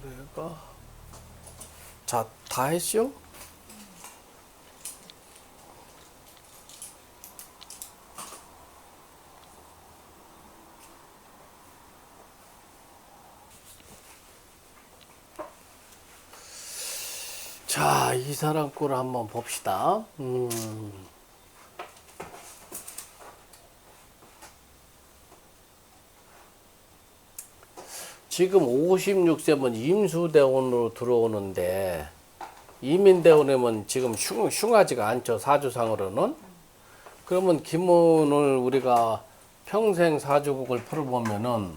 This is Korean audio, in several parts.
내가 자, 다 했죠? 자, 이 사람 꼴을 한번 봅시다. 지금 56세면 임수대원으로 들어오는데 이민대원이면 지금 흉하지가 않죠. 사주상으로는. 그러면 기문을 우리가 평생 사주국을 풀어보면은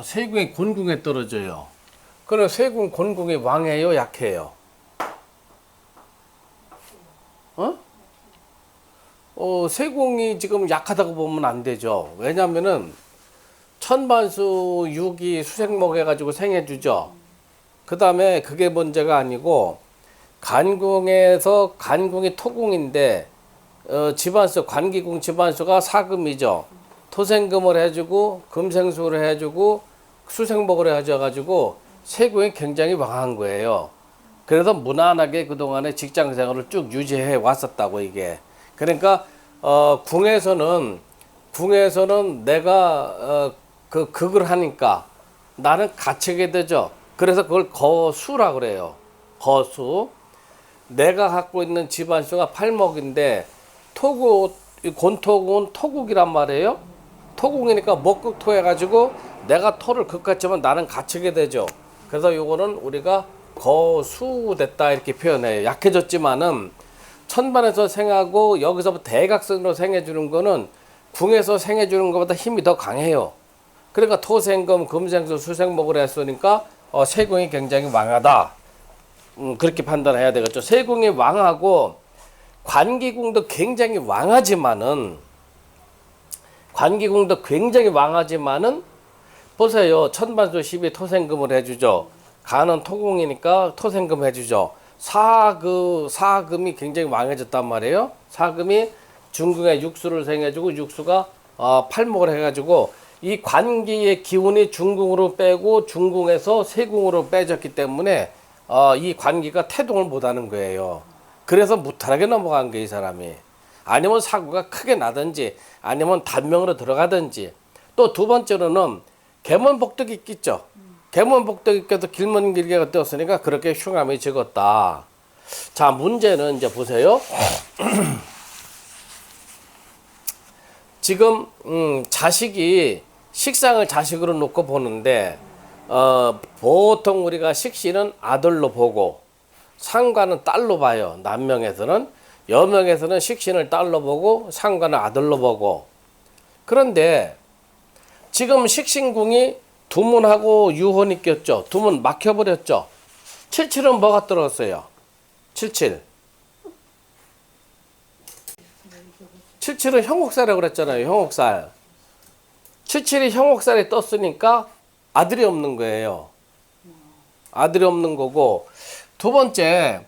세궁이 곤궁에 떨어져요. 그럼 세궁 곤궁이 왕해요, 약해요? 세궁이 지금 약하다고 보면 안 되죠. 왜냐면은 천반수 육이 수생목 해가지고 생해주죠. 그 다음에 그게 문제가 아니고 간궁에서 간궁이 토궁인데 집안수 관기궁 집안수가 사금이죠. 토생금을 해주고 금생수를 해주고 수생목을 해줘가지고 세궁이 굉장히 왕한 거예요. 그래서 무난하게 그동안에 직장생활을 쭉 유지해 왔었다고 이게. 그러니까 궁에서는 내가 그 극을 하니까 나는 갇히게 되죠. 그래서 그걸 거수라 그래요. 거수. 내가 갖고 있는 집안수가 팔목인데 곤토궁은 토국이란 말이에요. 토국이니까 목극토 해가지고 내가 토를 극같지만 나는 갇히게 되죠. 그래서 요거는 우리가 거수됐다 이렇게 표현해요. 약해졌지만은 천반에서 생하고 여기서부터 대각선으로 생해주는 거는 궁에서 생해주는 것보다 힘이 더 강해요. 그러니까 토생금, 금생수, 수생목을 했으니까 세궁이 굉장히 왕하다. 그렇게 판단해야 되겠죠. 세궁이 왕하고 관기궁도 굉장히 왕하지만은 보세요. 천반수 10이 토생금을 해주죠. 간은 토궁이니까 토생금 해주죠. 사금이 굉장히 왕해졌단 말이에요. 사금이 중궁에 육수를 생해주고 육수가 팔목을 해가지고 이 관기의 기운이 중궁으로 빼고 중궁에서 세궁으로 빼졌기 때문에 이 관기가 태동을 못하는 거예요. 그래서 무탈하게 넘어간 거예요, 이 사람이. 아니면 사고가 크게 나든지 아니면 단명으로 들어가든지. 또 두 번째로는 계문복덕이 있겠죠. 계문복덕이 껴도 길면 길게가 떴으니까 그렇게 흉함이 적었다. 자, 문제는 이제 보세요. 지금 자식이 식상을 자식으로 놓고 보는데 보통 우리가 식신은 아들로 보고 상관은 딸로 봐요. 남명에서는. 여명에서는 식신을 딸로 보고 상관은 아들로 보고. 그런데 지금 식신궁이 두문하고 유혼이 꼈죠. 두문 막혀버렸죠. 77은 뭐가 들어왔어요? 77. 77은 형옥살이라고 그랬잖아요. 형옥살. 77이 형옥살이 떴으니까 아들이 없는 거예요. 아들이 없는 거고. 두 번째,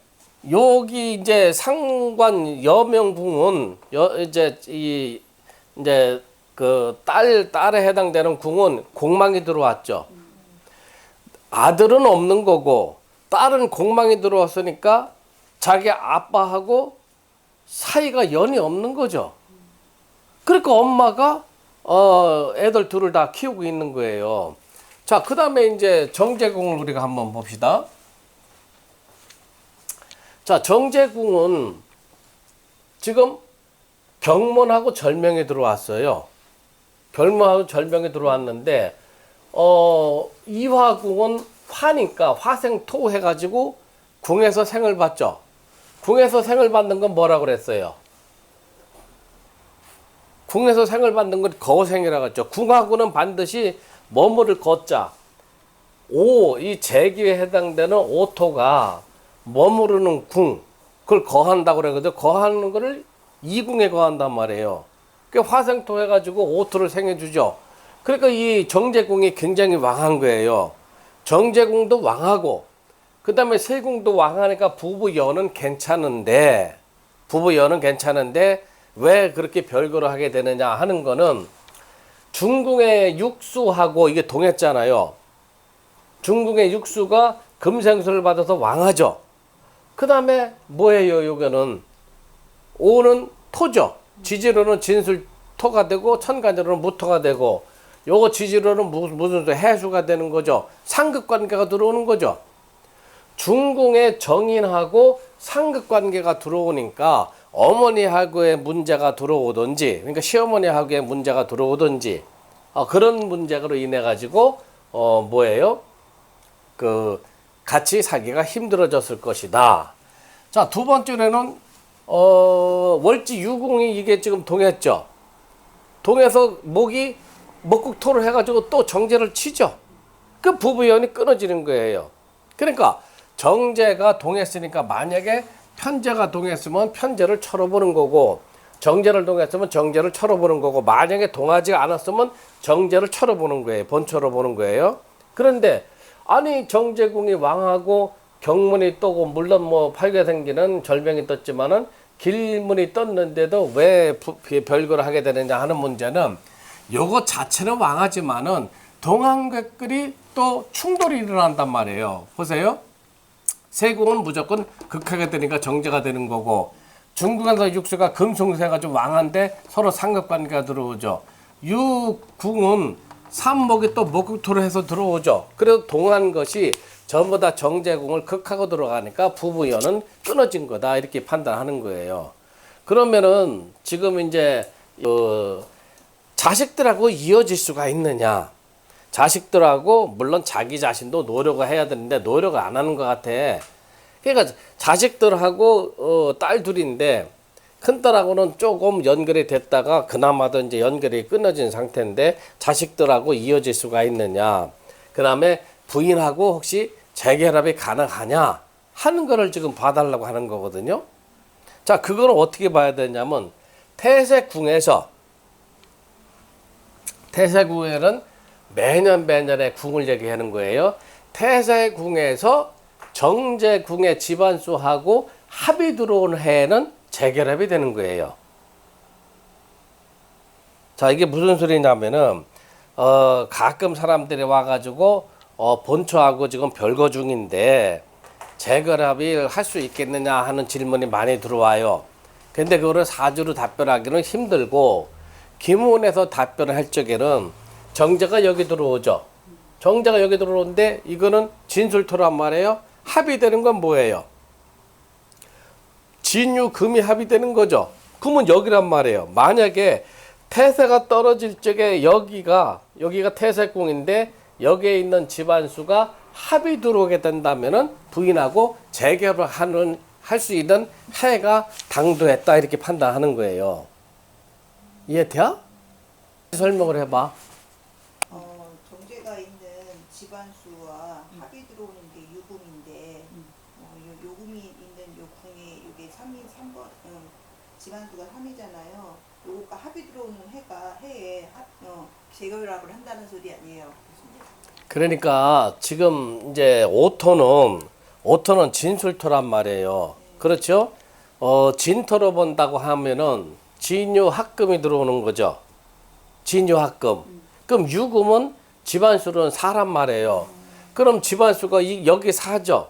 여기 이제 상관 여명궁은 이제 그 딸에 해당되는 궁은 공망이 들어왔죠. 아들은 없는 거고 딸은 공망이 들어왔으니까 자기 아빠하고 사이가 연이 없는 거죠. 그러니까 엄마가 애들 둘을 다 키우고 있는 거예요. 자, 그 다음에 이제 정제궁을 우리가 한번 봅시다. 자, 정제궁은 지금 경문하고 절명이 들어왔어요. 경문하고 절명이 들어왔는데 이화궁은 화니까 화생토 해가지고 궁에서 생을 받죠. 궁에서 생을 받는 건 뭐라고 그랬어요? 궁에서 생을 받는 건 거생이라고 했죠. 궁하고는 반드시 머무를 거자. 이 제기에 해당되는 오토가 머무르는 궁, 그걸 거한다고 그러거든요. 거하는 거를 이궁에 거한단 말이에요. 그 화생토 해가지고 오토를 생해주죠. 그러니까 이 정제궁이 굉장히 왕한 거예요. 정제궁도 왕하고, 그 다음에 세궁도 왕하니까 부부연은 괜찮은데, 왜 그렇게 별거를 하게 되느냐 하는 거는 중궁의 육수하고 이게 동했잖아요. 중궁의 육수가 금생수를 받아서 왕하죠. 그 다음에 뭐예요? 요거는 오는 토죠. 지지로는 진술토가 되고 천간으로는 무토가 되고, 요거 지지로는 무슨 해수가 되는 거죠. 상극관계가 들어오는 거죠. 중궁의 정인하고 상극관계가 들어오니까 어머니하고의 문제가 들어오든지, 그러니까 시어머니하고의 문제가 들어오든지, 그런 문제로 인해 가지고 뭐예요? 그 같이 살기가 힘들어졌을 것이다. 자, 두 번째로는 월지 유궁이 이게 지금 동했죠. 동해서 목이 목국토를 해가지고 또 정제를 치죠. 그 부부연이 끊어지는 거예요. 그러니까 정제가 동했으니까 만약에 편제가 동했으면 편제를 쳐러보는 거고, 정제를 동했으면 정제를 쳐러보는 거고, 만약에 동하지 않았으면 정제를 쳐러보는 거예요. 본쳐러 보는 거예요. 그런데 아니 정제궁이 왕하고 경문이 떠고, 물론 뭐 팔괘생기는 절병이 떴지만은 길문이 떴는데도 왜 별거를 하게 되느냐 하는 문제는, 요거 자체는 왕하지만은 동안객끼리 또 충돌이 일어난단 말이에요. 보세요. 세궁은 무조건 극하게 되니까 정제가 되는 거고, 중궁에서 육수가 금송세가 좀 왕한데 서로 상급관계가 들어오죠. 유궁은 삼목이 또 목국토를 해서 들어오죠. 그래서 동한 것이 전부 다 정제궁을 극하고 들어가니까 부부연은 끊어진 거다, 이렇게 판단하는 거예요. 그러면은 지금 이제 자식들하고 이어질 수가 있느냐? 자식들하고 물론 자기 자신도 노력을 해야 되는데 노력을 안 하는 것 같아. 그러니까 자식들하고 딸 둘인데 큰딸하고는 조금 연결이 됐다가 그나마도 이제 연결이 끊어진 상태인데 자식들하고 이어질 수가 있느냐? 그 다음에 부인하고 혹시 재결합이 가능하냐 하는 거를 지금 봐달라고 하는 거거든요. 자, 그거는 어떻게 봐야 되냐면, 태세궁에는 매년에 궁을 얘기하는 거예요. 태세궁에서 정제궁의 집안수하고 합이 들어온 해에는 재결합이 되는 거예요. 자, 이게 무슨 소리냐면은 가끔 사람들이 와가지고 본초하고 지금 별거 중인데 재결합을 할 수 있겠느냐 하는 질문이 많이 들어와요. 근데 그거를 사주로 답변하기는 힘들고, 기문에서 답변을 할 적에는 정제가 여기 들어오죠. 정제가 여기 들어오는데 이거는 진술토란 말이에요. 합이 되는 건 뭐예요? 진유금이 합이 되는 거죠. 그러면 여기란 말이에요. 만약에 태세가 떨어질 적에 여기가 태세궁인데 여기에 있는 집안수가 합이 들어오게 된다면은 부인하고 재결합을 할 수 있는 해가 당도했다, 이렇게 판단하는 거예요. 이해돼? 설명을 해봐. 정제가 있는 집안수와 합이 들어오는 게 유금인데, 요금이 있는 요 궁이 이게 3번 집안수가 3이잖아요. 요거가 합이 들어오는 해가 해에 재결합을 한다는 소리 아니에요? 그러니까 지금 이제 오토는 진술토란 말이에요. 그렇죠? 진토로 본다고 하면은 진유합금이 들어오는 거죠. 진유합금. 그럼 유금은 집안수는 사란 말이에요. 그럼 집안수가 여기 사죠.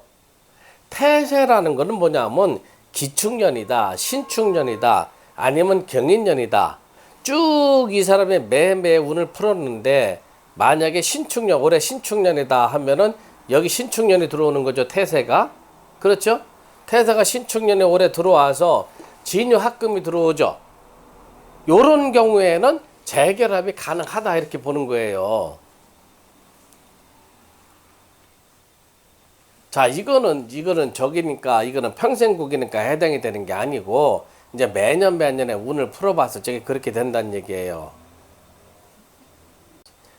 태세라는 거는 뭐냐면 기축년이다, 신축년이다, 아니면 경인년이다. 쭉 이 사람의 매매 운을 풀었는데, 만약에 신축년, 올해 신축년이다 하면은 여기 신축년이 들어오는 거죠, 태세가. 그렇죠? 태세가 신축년에 올해 들어와서 진유합금이 들어오죠. 요런 경우에는 재결합이 가능하다, 이렇게 보는 거예요. 자, 이거는 적이니까, 이거는 평생국이니까 해당이 되는 게 아니고, 이제 매년에 운을 풀어봤을 적에 그렇게 된다는 얘기예요.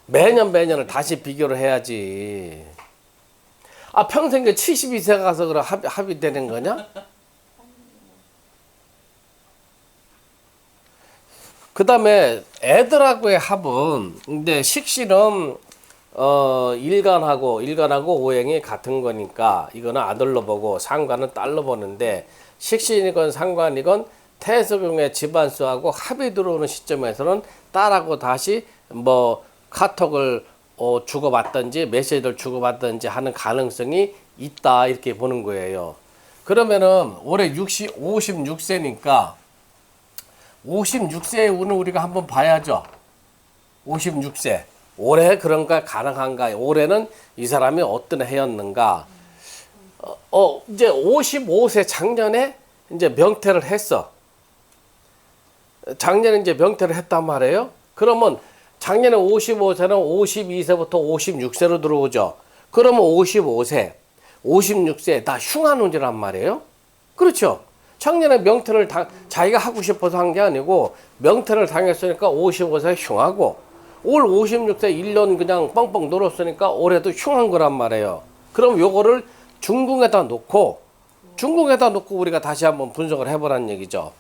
매년을 다시 비교를 해야지. 평생 72세 가서 그럼 합이 되는 거냐? 그 다음에 애들하고의 합은, 근데 식신은 일간하고 오행이 같은 거니까 이거는 아들로 보고 상관은 딸로 보는데, 식신이건 상관이건 태수궁의 집안수하고 합이 들어오는 시점에서는 딸하고 다시 카톡을 주고받든지 메시지를 주고받든지 하는 가능성이 있다 이렇게 보는 거예요. 그러면은 올해 56세니까 56세의 운을 우리가 한번 봐야죠. 56세. 올해 그런 거 가능한가? 올해는 이 사람이 어떤 해였는가? 이제 55세 작년에 이제 명퇴를 했어. 작년에 이제 명퇴를 했단 말이에요. 그러면 작년에 55세는 52세부터 56세로 들어오죠. 그러면 55세, 56세 다 흉한 운이란 말이에요. 그렇죠. 작년에 명퇴를 자기가 하고 싶어서 한 게 아니고 명퇴를 당했으니까 55세 흉하고 올 56세 1년 그냥 뻥뻥 놀았으니까 올해도 흉한 거란 말이에요. 그럼 요거를 중궁에다 놓고 우리가 다시 한번 분석을 해보라는 얘기죠.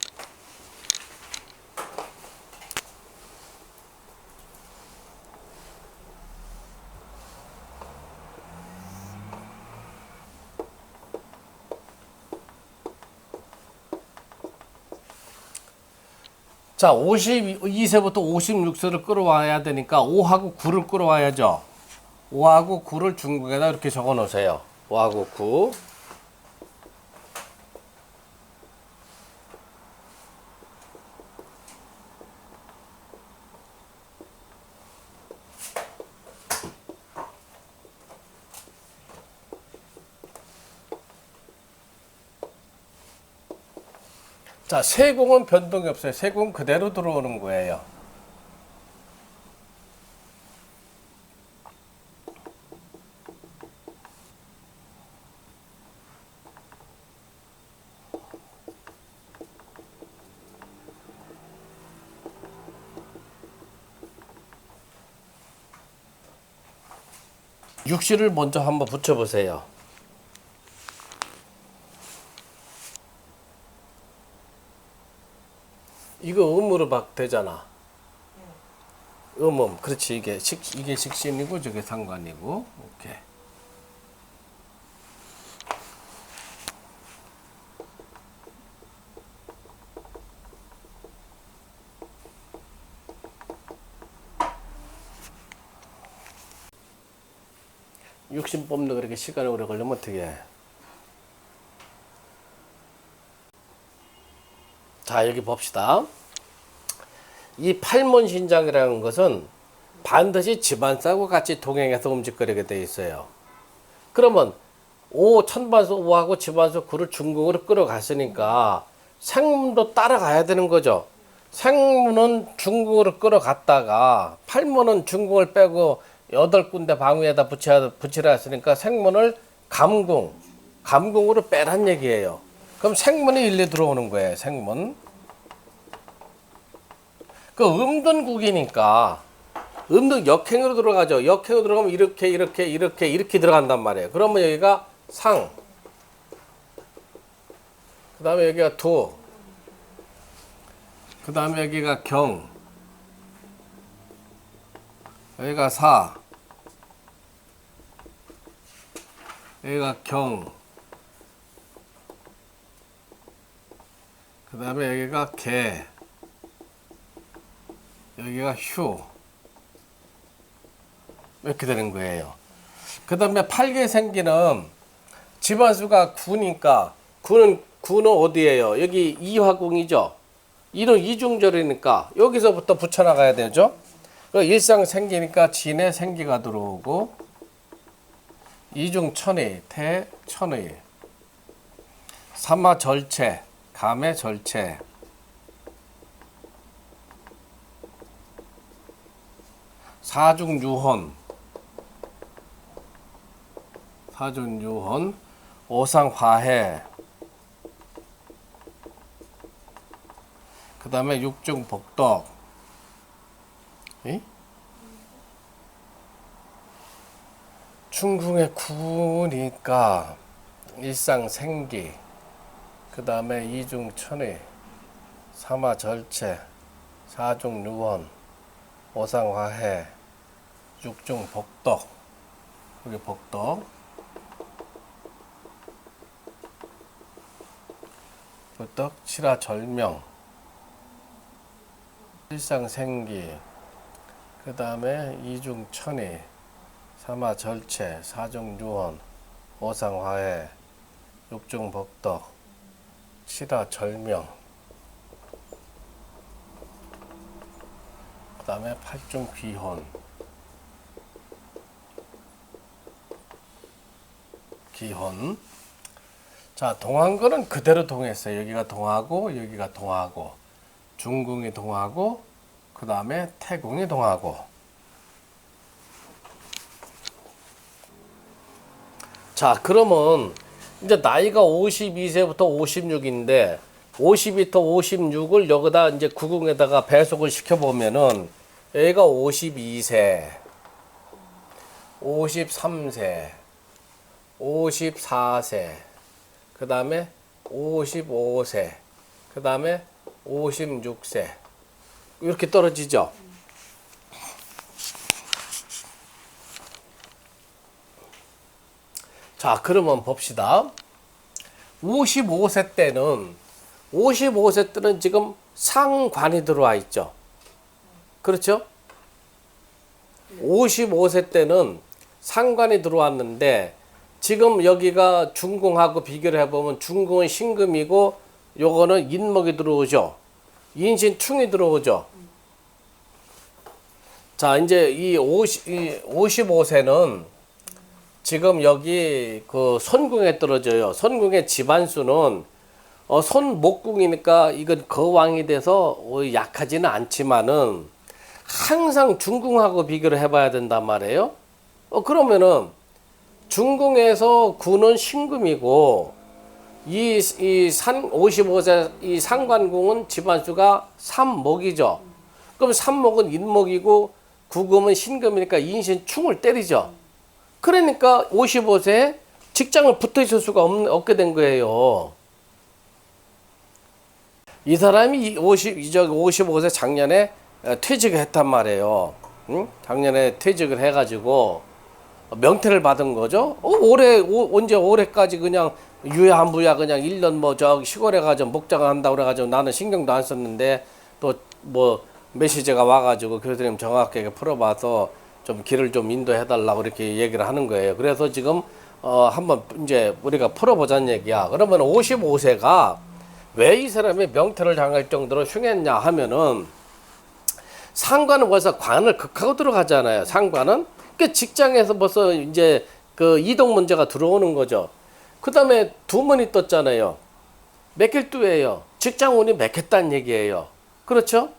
자, 52세부터 56세를 끌어와야 되니까 5하고 9를 끌어와야죠. 5하고 9를 중국에다 이렇게 적어 놓으세요. 5하고 9. 자, 세공은 변동이 없어요. 세공 그대로 들어오는 거예요. 육시를 먼저 한번 붙여보세요. 이거 음으로 막 되잖아. 그렇지. 이게 식신이고 저게 상관이고. 오케이. 육신 뽑는 그렇게 시간이 오래 걸리면 어떻게 해? 자, 여기 봅시다. 이 팔문신장이라는 것은 반드시 집안싸고 같이 동행해서 움직거리게 돼 있어요. 그러면 천반수 5하고 집안수 9를 중궁으로 끌어갔으니까 생문도 따라가야 되는 거죠. 생문은 중궁으로 끌어갔다가 팔문은 중궁을 빼고 8군데 방위에다 붙이라 했으니까 생문을 감궁으로 빼란 얘기예요. 그럼 생문이 일리 들어오는 거예요. 생문. 그 음둔국이니까 음둔 역행으로 들어가죠. 역행으로 들어가면 이렇게 들어간단 말이에요. 그러면 여기가 상. 그 다음에 여기가 두. 그 다음에 여기가 경. 여기가 사. 여기가 경. 그 다음에 여기가 개. 여기가 휴. 이렇게 되는 거예요. 그 다음에 팔계생기는 집안수가 9니까 9는 어디예요? 여기 이화궁이죠. 이는 이중절이니까 여기서부터 붙여나가야 되죠. 일상생기니까 진의 생기가 들어오고 이중천의 태천의 삼화절체 감의 절체 사중유혼 오상화해 그 다음에 육중복덕 중궁의 구니까 일상생기 그 다음에 이중천의 삼화절체 사중유혼 오상화해 육중복덕 여기 복덕 칠화절명 일상생기 그 다음에 이중천의 삼화절체, 사중유원, 오상화해, 육중복덕, 칠화절명, 그 다음에 팔중귀혼, 기혼. 자, 동한 거는 그대로 동했어요. 여기가 동하고 여기가 동하고, 중궁이 동하고 그 다음에 태궁이 동하고. 자, 그러면 이제 나이가 52세부터 56인데 52부터 56을 여기다 이제 구궁에다가 배속을 시켜보면은 얘가 52세, 53세, 54세, 그 다음에 55세, 그 다음에 56세 이렇게 떨어지죠. 자, 그러면 봅시다. 55세 때는 지금 상관이 들어와 있죠. 그렇죠? 55세 때는 상관이 들어왔는데 지금 여기가 중궁하고 비교를 해보면 중궁은 신금이고 요거는 인목이 들어오죠. 인신충이 들어오죠. 자, 이제 이 55세는 지금 여기 그 손궁에 떨어져요. 손궁의 집안수는 손목궁이니까 이건 거왕이 돼서 약하지는 않지만은 항상 중궁하고 비교를 해봐야 된단 말이에요. 그러면은 중궁에서 구는 신금이고 이 55세 이 상관궁은 집안수가 삼목이죠. 그럼 삼목은 인목이고 구금은 신금이니까 인신충을 때리죠. 그러니까 55세에 직장을 붙어 있을 수가 없게 된 거예요. 이 사람이 55세 작년에 퇴직을 했단 말이에요. 응? 작년에 퇴직을 해가지고 명퇴를 받은 거죠. 언제 올해까지 그냥 유야무야 그냥 1년 뭐 저기 시골에 가서 목장을 한다고 그래가지고 나는 신경도 안 썼는데 또 뭐 메시지가 와가지고 교수님 정확하게 풀어봐서 좀 길을 좀 인도해달라고 이렇게 얘기를 하는 거예요. 그래서 지금 한번 이제 우리가 풀어보자는 얘기야. 그러면 55세가 왜 이 사람이 명퇴를 당할 정도로 흉했냐 하면은 상관은 벌써 관을 극하고 들어가잖아요. 상관은 그 직장에서 벌써 이제 그 이동 문제가 들어오는 거죠. 그 다음에 두문이 떴잖아요. 맥힐두예요. 직장운이 맥혔다는 얘기예요. 그렇죠?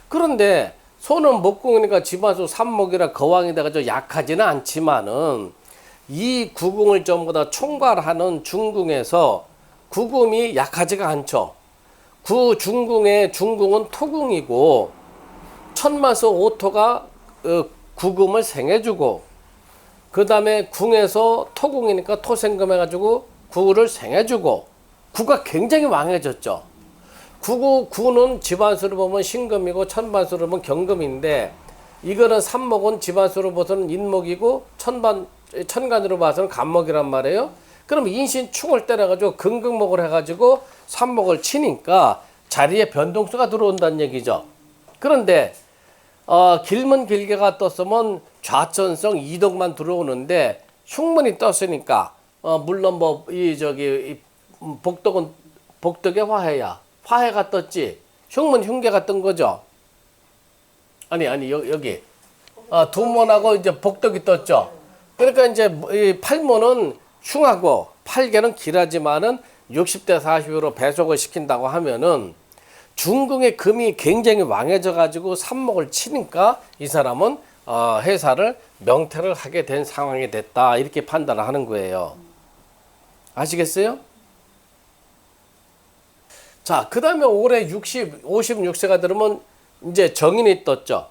그런데 손은 목궁이니까 집안수 삼목이라 거왕이 돼가지고 약하지는 않지만은 이 구궁을 전부 다 총괄하는 중궁에서 구금이 약하지가 않죠. 중궁의 중궁은 토궁이고 천마서 오토가 구금을 생해주고 그 다음에 궁에서 토궁이니까 토생금 해가지고 구를 생해주고 구가 굉장히 왕해졌죠. 구는 집안수로 보면 신금이고 천반수로 보면 경금인데 이거는 삼목은 집안수로 봐서는 인목이고 천간으로 봐서는 간목이란 말이에요. 그럼 인신충을 때려가지고 금극목을 해가지고 삼목을 치니까 자리에 변동수가 들어온다는 얘기죠. 그런데 길면 길게가 떴으면 좌천성 이동만 들어오는데 흉문이 떴으니까 물론 뭐 복덕의 화해가 떴지 흉문 흉계가 뜬 거죠. 아니 여기 두문하고 이제 복덕이 떴죠. 그러니까 이제 이 팔문은 흉하고 팔계는 길하지만은 60대 40으로 배속을 시킨다고 하면은 중궁의 금이 굉장히 왕해져 가지고 삼목을 치니까 이 사람은 회사를 명퇴를 하게 된 상황이 됐다 이렇게 판단을 하는 거예요. 아시겠어요? 자, 그 다음에 올해 56세가 들으면 이제 정인이 떴죠.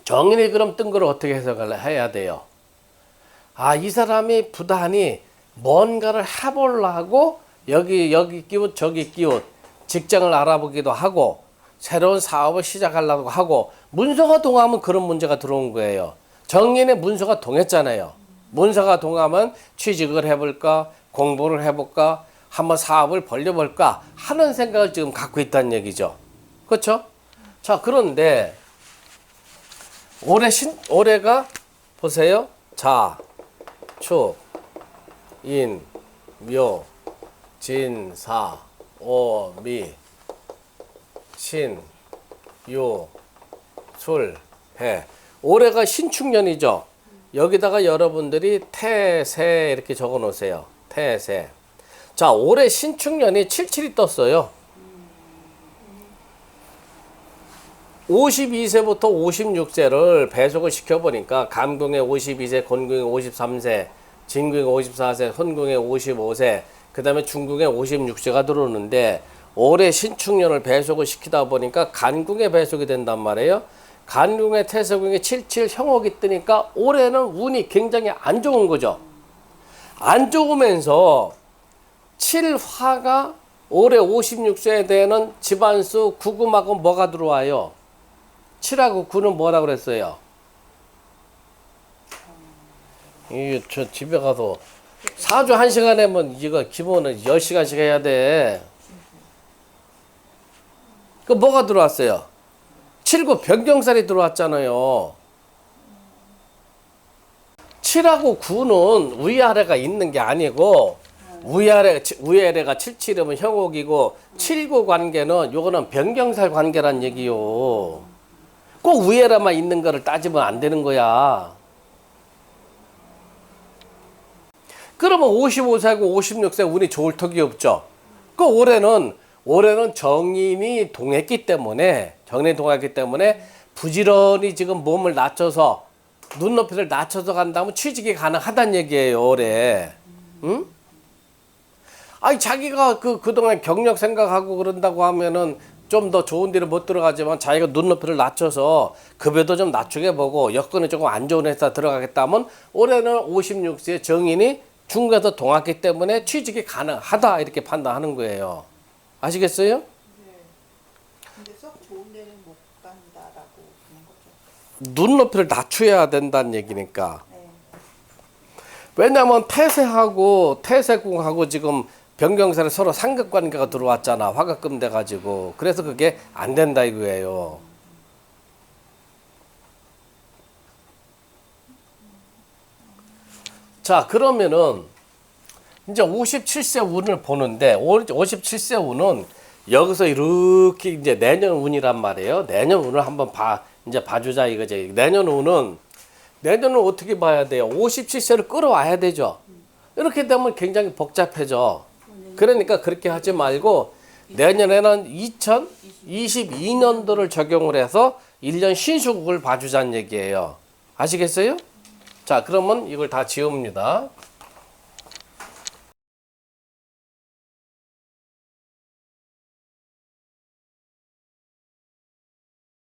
정인이 그럼 뜬 걸 어떻게 해석을 해야 돼요? 이 사람이 부단히 뭔가를 해보려고 여기 끼웃 저기 끼웃 직장을 알아보기도 하고 새로운 사업을 시작하려고 하고 문서가 동하면 그런 문제가 들어온 거예요. 정인의 문서가 동했잖아요. 문서가 동하면 취직을 해볼까 공부를 해볼까 한번 사업을 벌려볼까 하는 생각을 지금 갖고 있다는 얘기죠. 그렇죠? 자, 그런데 올해가 보세요. 자, 축, 인, 묘, 진, 사, 오, 미, 신, 요, 술, 해. 올해가 신축년이죠. 여기다가 여러분들이 태세 이렇게 적어 놓으세요. 태세. 자, 올해 신축년이 77이 떴어요. 52세부터 56세를 배속을 시켜보니까 감궁의 52세, 건궁의 53세, 진궁의 54세, 헌궁의 55세, 그 다음에 중궁의 56세가 들어오는데 올해 신축년을 배속을 시키다 보니까 간궁에 배속이 된단 말이에요. 간궁의 태세궁에 77 형옥이 뜨니까 올해는 운이 굉장히 안 좋은 거죠. 안 좋으면서 7화가 올해 56세에 되는 집안수 9금하고 뭐가 들어와요? 7하고 9는 뭐라 그랬어요? 저 집에 가서 사주 1시간에면 이거 기본은 10시간씩 해야 돼. 그 뭐가 들어왔어요? 7구 변경살이 들어왔잖아요. 7하고 9는 위아래가 있는 게 아니고 위아래가 77이면 형옥이고 7구 관계는 요거는 변경살 관계란 얘기요. 꼭 위아래만 있는 거를 따지면 안 되는 거야. 그러면 55세하고 56세 운이 좋을 턱이 없죠. 그 올해는 정인이 동했기 때문에 부지런히 지금 몸을 낮춰서 눈높이를 낮춰서 간다면 취직이 가능하다는 얘기예요. 올해. 응? 아니 자기가 그동안 경력 생각하고 그런다고 하면은 좀 더 좋은 데를 못 들어가지만 자기가 눈높이를 낮춰서 급여도 좀 낮추게 보고 여건이 조금 안 좋은 회사 들어가겠다 하면 올해는 56세 정인이 중국에서 동았기 때문에 취직이 가능하다 이렇게 판단하는 거예요. 아시겠어요? 네. 근데 썩 좋은 데는 못 간다라고 하는 거죠. 눈높이를 낮춰야 된다는 얘기니까. 네. 왜냐면 태세궁하고 지금 변경살에 서로 상급관계가 들어왔잖아. 화급금 돼가지고. 그래서 그게 안 된다 이거예요. 자, 그러면은 이제 57세 운을 보는데 57세 운은 여기서 이렇게 이제 내년 운이란 말이에요. 내년 운을 한번 이제 봐주자 이거지. 내년 운은 어떻게 봐야 돼요? 57세를 끌어와야 되죠. 이렇게 되면 굉장히 복잡해져. 그러니까 그렇게 하지 말고 내년에는 2022년도를 적용을 해서 1년 신수국을 봐주자는 얘기예요. 아시겠어요? 자, 그러면 이걸 다 지웁니다.